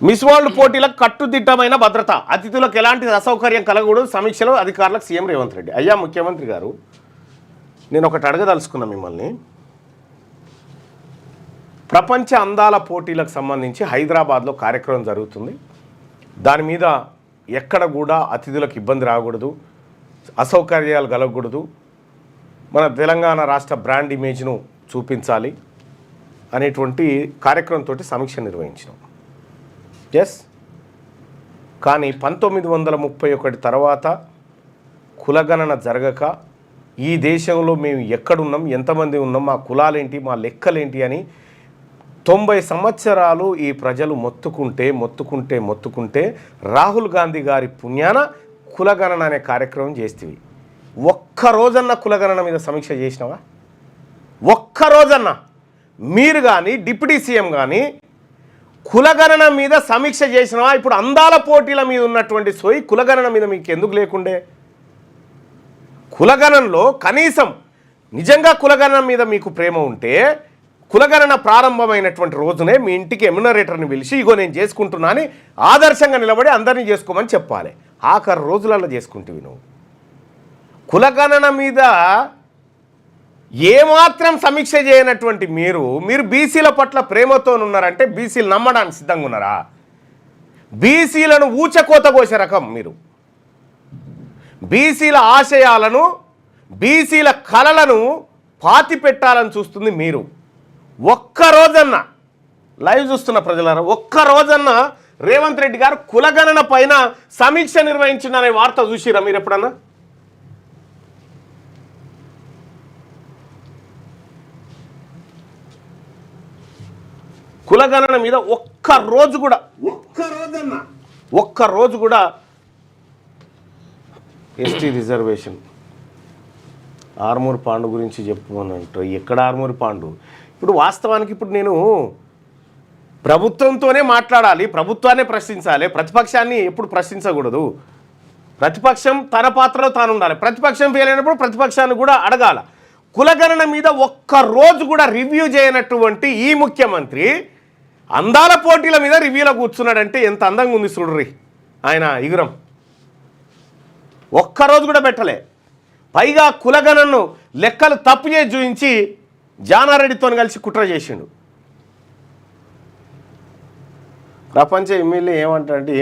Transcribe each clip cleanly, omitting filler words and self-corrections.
Miss world పోటీలకు కట్టుదిట్టమైన భద్రత, అతిథులకు ఎలాంటి అసౌకర్యం కలగకూడదు, సమీక్షలో అధికారులకు సీఎం రేవంత్ రెడ్డి. అయ్యా ముఖ్యమంత్రి గారు, నేను ఒకటి అడగదలుచుకున్నా మిమ్మల్ని. ప్రపంచ అందాల పోటీలకు సంబంధించి హైదరాబాద్లో కార్యక్రమం జరుగుతుంది. దాని మీద ఎక్కడ కూడా అతిథులకు ఇబ్బంది రాకూడదు, అసౌకర్యాలు కలగకూడదు, మన తెలంగాణ రాష్ట్ర బ్రాండ్ ఇమేజ్ను చూపించాలి అనేటువంటి కార్యక్రమంతో సమీక్ష నిర్వహించినాం. ఎస్, కానీ 1931 తర్వాత కులగణన జరగక ఈ దేశంలో మేము ఎక్కడున్నాం, ఎంతమంది ఉన్నాం, మా కులాలేంటి, మా లెక్కలేంటి అని 90 సంవత్సరాలు ఈ ప్రజలు మొత్తుకుంటే రాహుల్ గాంధీ గారి పుణ్యాన కులగణన అనే కార్యక్రమం చేస్తేవి. ఒక్కరోజన్న కులగణన మీద సమీక్ష చేసినావా? ఒక్కరోజన్న మీరు కానీ డిప్యూటీ సీఎం కానీ కులగణన మీద సమీక్ష చేసినావా? ఇప్పుడు అందాల పోటీల మీద ఉన్నటువంటి సోయి కులగణన మీద మీకు ఎందుకు లేకుండే? కులగణనలో కనీసం నిజంగా కులగణన మీద మీకు ప్రేమ ఉంటే కులగణన ప్రారంభమైనటువంటి రోజునే మీ ఇంటికి ఎమ్యునరేటర్ని పిలిచి ఇగో నేను చేసుకుంటున్నా అని ఆదర్శంగా నిలబడి అందరినీ చేసుకోమని చెప్పాలి. ఆఖరు రోజులలో చేసుకుంటేవి నువ్వు. కులగణన మీద ఏమాత్రం సమీక్ష చేయనటువంటి మీరు బీసీల పట్ల ప్రేమతో ఉన్నారంటే బీసీలు నమ్మడానికి సిద్ధంగా ఉన్నారా? బీసీలను ఊచకోత కోసే రకం మీరు. బీసీల ఆశయాలను, బీసీల కలలను పాతి పెట్టాలని చూస్తుంది మీరు. ఒక్కరోజన్నా లైవ్ చూస్తున్న ప్రజలారా, ఒక్కరోజన్నా రేవంత్ రెడ్డి గారు కులగణన పైన సమీక్ష నిర్వహించిందనే వార్త చూసిరా మీరు ఎప్పుడన్నా? కులగణన మీద ఒక్కరోజు కూడా ఎస్టీ రిజర్వేషన్, ఆర్మూర్ పాండు గురించి చెప్పుకోనంట. ఎక్కడ ఆర్మూర్ పాండు? ఇప్పుడు వాస్తవానికి ఇప్పుడు నేను ప్రభుత్వంతోనే మాట్లాడాలి, ప్రభుత్వాన్ని ప్రశ్నించాలి, ప్రతిపక్షాన్ని ఎప్పుడు ప్రశ్నించకూడదు. ప్రతిపక్షం తన పాత్రలో తాను ఉండాలి, ప్రతిపక్షం ఫెయిల్ అయినప్పుడు ప్రతిపక్షాన్ని కూడా అడగాల. కులగణన మీద ఒక్కరోజు కూడా రివ్యూ చేయనటువంటి ఈ ముఖ్యమంత్రి అందాల పోటీల మీద రివ్యూలో కూర్చున్నాడంటే ఎంత అందంగా ఉంది చూడ్రి ఆయన ఇగురం. ఒక్కరోజు కూడా పెట్టలే. పైగా కులగణను లెక్కలు తప్పు చేసి చూపించి జానారెడ్డితో కలిసి కుట్ర చేసిండు. ప్రపంచ ఎమ్మెల్యే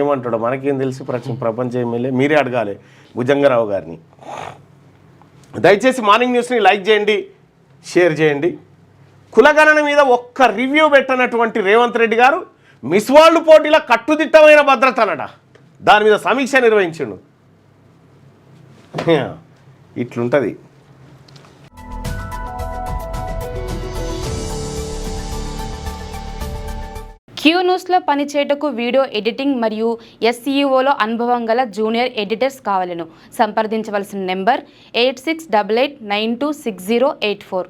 ఏమంటాడో మనకేం తెలిసి? ప్రపంచ ఎమ్మెల్యే మీరే అడగాలి భుజంగరావు గారిని. దయచేసి మార్నింగ్ న్యూస్ని లైక్ చేయండి, షేర్ చేయండి. కులగణన మీద ఒక్క రివ్యూ పెట్టనటువంటి రేవంత్ రెడ్డి గారు మిస్ వరల్డ్ పోటీల కట్టుదిట్టమైన భద్రత అనట, దాని మీద సమీక్ష నిర్వహించిండు. ఇట్లుంటుంది. క్యూ న్యూస్లో పనిచేయటకు వీడియో ఎడిటింగ్ మరియు SEOలో అనుభవం గల జూనియర్ ఎడిటర్స్ కావాలను సంప్రదించవలసిన నెంబర్ 8688926084.